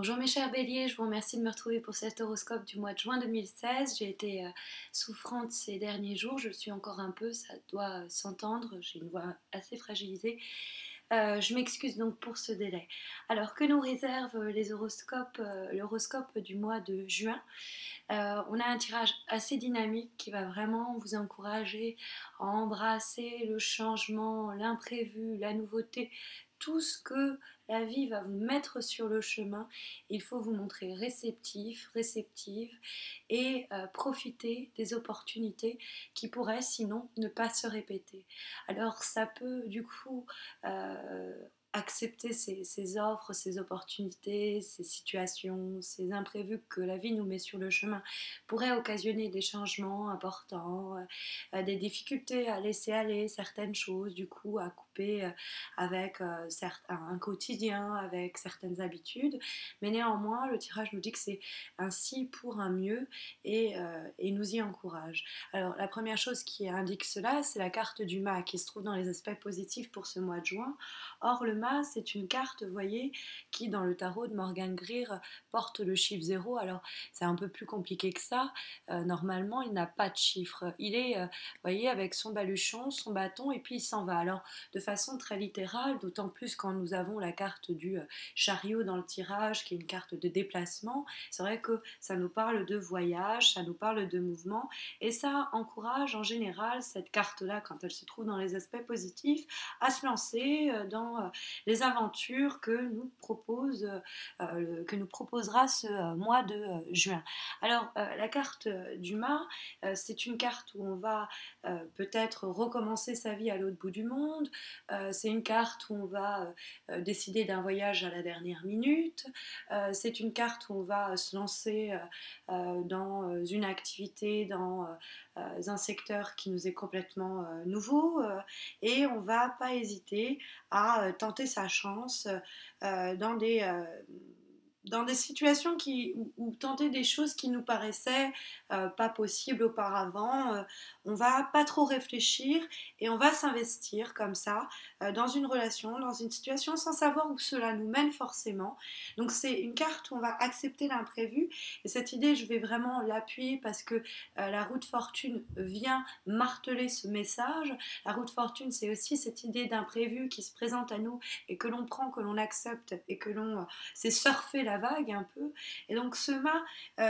Bonjour mes chers béliers, je vous remercie de me retrouver pour cet horoscope du mois de juin 2016. J'ai été souffrante ces derniers jours, je le suis encore un peu, ça doit s'entendre, j'ai une voix assez fragilisée. Je m'excuse donc pour ce délai. Alors que nous réservent les horoscopes, l'horoscope du mois de juin. On a un tirage assez dynamique qui va vraiment vous encourager à embrasser le changement, l'imprévu, la nouveauté, tout ce que la vie va vous mettre sur le chemin. Il faut vous montrer réceptif, réceptive et profiter des opportunités qui pourraient sinon ne pas se répéter. Alors ça peut du coup accepter ces offres, ces opportunités, ces situations, ces imprévus que la vie nous met sur le chemin pourraient occasionner des changements importants, des difficultés à laisser aller certaines choses, du coup à couper avec un quotidien, avec certaines habitudes. Mais néanmoins, le tirage nous dit que c'est ainsi pour un mieux et nous y encourage. Alors la première chose qui indique cela, c'est la carte du mât qui se trouve dans les aspects positifs pour ce mois de juin. Or le mât, c'est une carte, vous voyez, qui dans le tarot de Morgan Greer porte le chiffre 0. Alors c'est un peu plus compliqué que ça. Normalement, il n'a pas de chiffre. Il est, vous voyez, avec son baluchon, son bâton, et puis il s'en va. Alors de façon très littérale, d'autant plus quand nous avons la carte du chariot dans le tirage, qui est une carte de déplacement. C'est vrai que ça nous parle de voyage, ça nous parle de mouvement, et ça encourage en général cette carte-là, quand elle se trouve dans les aspects positifs, à se lancer dans les aventures que nous proposera ce mois de juin. Alors la carte du mât, c'est une carte où on va peut-être recommencer sa vie à l'autre bout du monde. C'est une carte où on va décider d'un voyage à la dernière minute. C'est une carte où on va se lancer dans une activité, dans un secteur qui nous est complètement nouveau, et on va pas hésiter à tenter sa chance euh, dans des... euh, dans des situations où tenter des choses qui nous paraissaient pas possibles auparavant. On va pas trop réfléchir et on va s'investir comme ça dans une relation, dans une situation sans savoir où cela nous mène forcément. Donc c'est une carte où on va accepter l'imprévu, et cette idée je vais vraiment l'appuyer parce que la roue de fortune vient marteler ce message. La roue de fortune, c'est aussi cette idée d'imprévu qui se présente à nous et que l'on prend, que l'on accepte et que l'on c'est surfer la vague un peu. Et donc ce mât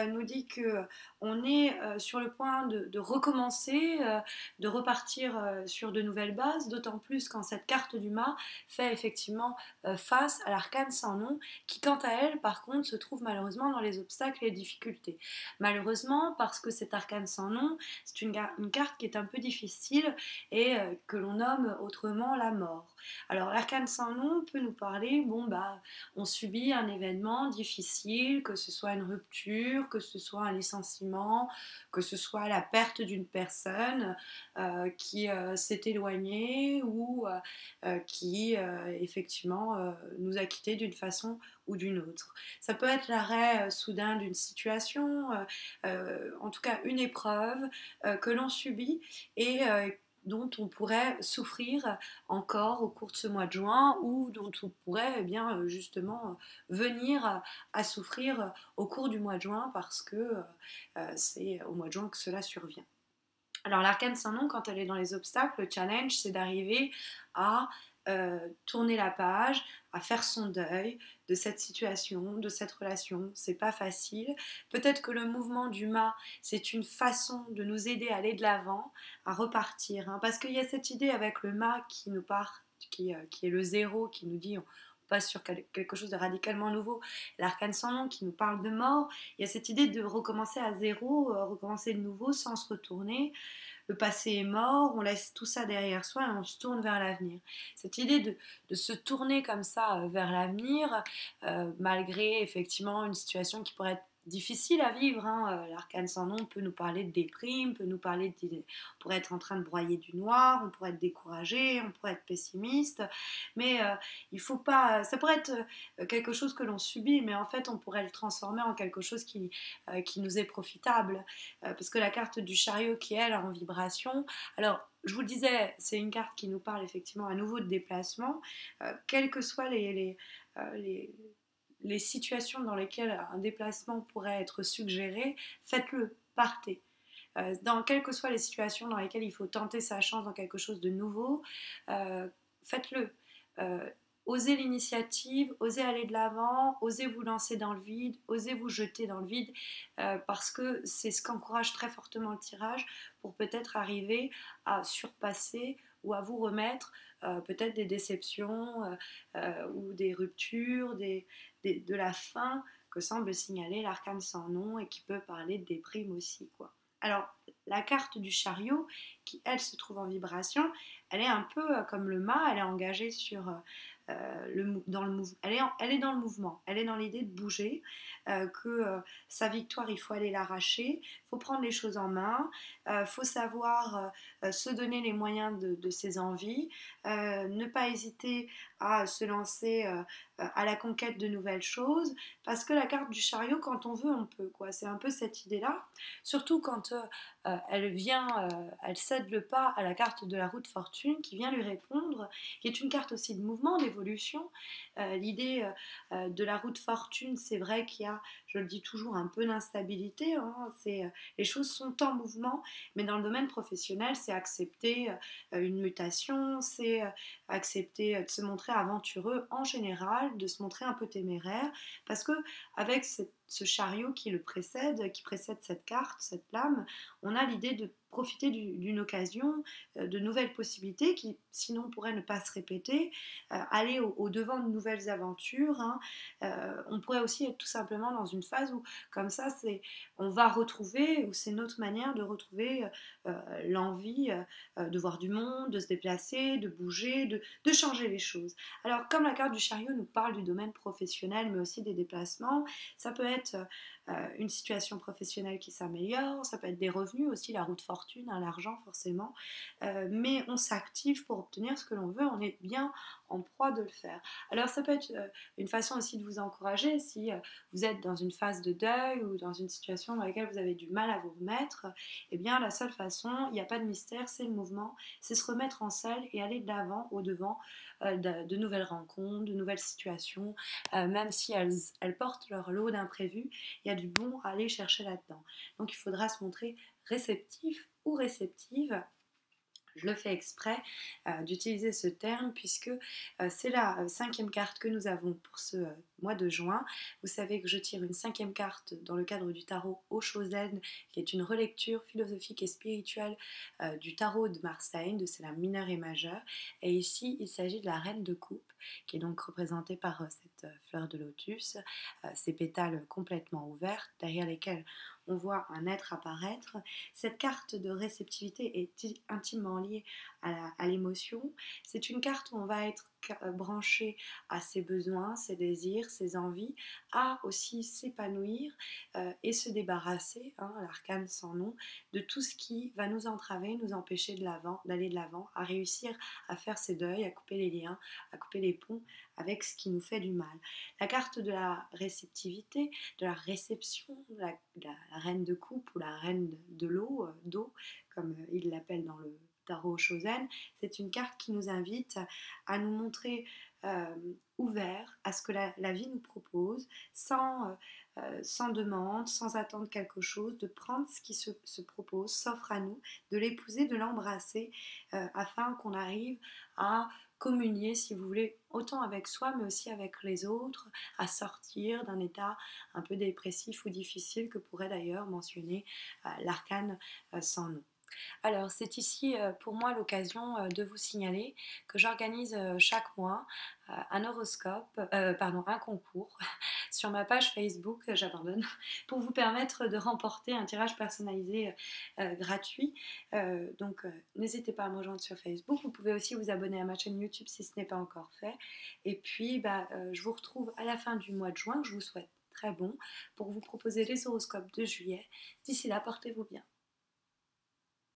nous dit que on est sur le point de recommencer, de repartir sur de nouvelles bases, d'autant plus quand cette carte du mât fait effectivement face à l'arcane sans nom, qui quant à elle, par contre, se trouve malheureusement dans les obstacles et les difficultés. Malheureusement, parce que cet arcane sans nom, c'est une carte qui est un peu difficile et que l'on nomme autrement la mort. Alors l'arcane sans nom peut nous parler, bon bah, on subit un événement difficile, que ce soit une rupture, que ce soit un licenciement, que ce soit la perte d'une personne qui s'est éloignée ou qui effectivement nous a quittés d'une façon ou d'une autre. Ça peut être l'arrêt soudain d'une situation, en tout cas une épreuve que l'on subit et dont on pourrait souffrir encore au cours de ce mois de juin, ou dont on pourrait eh bien, justement venir à souffrir au cours du mois de juin, parce que c'est au mois de juin que cela survient. Alors l'arcane sans nom, quand elle est dans les obstacles, le challenge, c'est d'arriver à tourner la page, à faire son deuil de cette situation, de cette relation. C'est pas facile. Peut-être que le mouvement du mât, c'est une façon de nous aider à aller de l'avant, à repartir. Hein, parce qu'il y a cette idée avec le mât qui nous part, qui est le zéro, qui nous dit on passe sur quelque chose de radicalement nouveau. L'arcane sans nom qui nous parle de mort. Il y a cette idée de recommencer à zéro, recommencer de nouveau sans se retourner. Le passé est mort, on laisse tout ça derrière soi et on se tourne vers l'avenir. Cette idée de se tourner comme ça vers l'avenir, malgré effectivement une situation qui pourrait être difficile à vivre, hein. L'arcane sans nom peut nous parler de déprime, peut nous parler on pourrait être en train de broyer du noir, on pourrait être découragé, on pourrait être pessimiste, mais il faut pas, ça pourrait être quelque chose que l'on subit, mais en fait on pourrait le transformer en quelque chose qui nous est profitable. Parce que la carte du chariot qui elle en vibration, alors je vous le disais, c'est une carte qui nous parle effectivement à nouveau de déplacement, quels que soient les les situations dans lesquelles un déplacement pourrait être suggéré, faites-le, partez. Dans quelles que soient les situations dans lesquelles il faut tenter sa chance dans quelque chose de nouveau, euh, faites-le. Euh, Osez l'initiative, osez aller de l'avant, osez vous lancer dans le vide, osez vous jeter dans le vide, parce que c'est ce qu'encourage très fortement le tirage pour peut-être arriver à surpasser ou à vous remettre peut-être des déceptions ou des ruptures, de la fin que semble signaler l'arcane sans nom et qui peut parler de déprime aussi, quoi. Alors, la carte du chariot, qui elle se trouve en vibration, elle est un peu comme le mât, elle est engagée sur dans le mouvement. Elle est dans le mouvement, elle est dans l'idée de bouger, que sa victoire, il faut aller l'arracher, il faut prendre les choses en main, il faut savoir se donner les moyens de ses envies, ne pas hésiter à se lancer à la conquête de nouvelles choses, parce que la carte du chariot, quand on veut, on peut, quoi. C'est un peu cette idée-là, surtout quand elle cède le pas à la carte de la roue de fortune qui vient lui répondre, qui est une carte aussi de mouvement, d'évolution. L'idée de la roue de fortune, c'est vrai qu'il y a, je le dis toujours, un peu d'instabilité, hein. Les choses sont en mouvement, mais dans le domaine professionnel, c'est accepter une mutation, c'est accepter de se montrer aventureux en général, de se montrer un peu téméraire, parce que avec ce chariot qui le précède, qui précède cette carte, cette flamme, on a l'idée de profiter d'une occasion, de nouvelles possibilités qui sinon pourraient ne pas se répéter, aller au devant de nouvelles aventures, hein. On pourrait aussi être tout simplement dans une phase où comme ça on va retrouver, ou c'est notre manière de retrouver l'envie de voir du monde, de se déplacer, de bouger, de changer les choses. Alors comme la carte du chariot nous parle du domaine professionnel mais aussi des déplacements, ça peut être une situation professionnelle qui s'améliore, ça peut être des revenus aussi, la roue de fortune, hein, l'argent forcément, mais on s'active pour obtenir ce que l'on veut, on est bien en proie de le faire. Alors ça peut être une façon aussi de vous encourager si vous êtes dans une phase de deuil ou dans une situation dans laquelle vous avez du mal à vous remettre, eh bien la seule façon, il n'y a pas de mystère, c'est le mouvement, c'est se remettre en selle et aller de l'avant, au devant de nouvelles rencontres, de nouvelles situations, même si elles portent leur lot d'imprévus, il y a du bon à aller chercher là-dedans. Donc il faudra se montrer réceptif ou réceptive. Je le fais exprès d'utiliser ce terme puisque c'est la cinquième carte que nous avons pour ce mois de juin. Vous savez que je tire une cinquième carte dans le cadre du tarot Oshozen, qui est une relecture philosophique et spirituelle du tarot de Marseille, de c'est la mineure et majeure. Et ici, il s'agit de la reine de coupe, qui est donc représentée par cette fleur de lotus, ces pétales complètement ouverts, derrière lesquels on voit un être apparaître. Cette carte de réceptivité est intimement liée à l'émotion. C'est une carte où on va être branché à ses besoins, ses désirs, ses envies, à aussi s'épanouir et se débarrasser, hein, l'arcane sans nom, de tout ce qui va nous entraver, nous empêcher d'aller de l'avant, à réussir à faire ses deuils, à couper les liens, à couper les ponts avec ce qui nous fait du mal. La carte de la réceptivité, de la réception, la reine de coupe ou la reine de l'eau, d'eau, comme il l'appelle dans le tarot Shozen, c'est une carte qui nous invite à nous montrer ouverts à ce que la vie nous propose, sans demande, sans attendre quelque chose, de prendre ce qui se propose, s'offre à nous, de l'épouser, de l'embrasser, afin qu'on arrive à communier, si vous voulez, autant avec soi, mais aussi avec les autres, à sortir d'un état un peu dépressif ou difficile que pourrait d'ailleurs mentionner l'arcane sans nom. Alors, c'est ici pour moi l'occasion de vous signaler que j'organise chaque mois un horoscope, pardon, un concours sur ma page Facebook, j'abandonne, pour vous permettre de remporter un tirage personnalisé gratuit. Donc, n'hésitez pas à me rejoindre sur Facebook. Vous pouvez aussi vous abonner à ma chaîne YouTube si ce n'est pas encore fait. Et puis, je vous retrouve à la fin du mois de juin, que je vous souhaite très bon, pour vous proposer les horoscopes de juillet. D'ici là, portez-vous bien.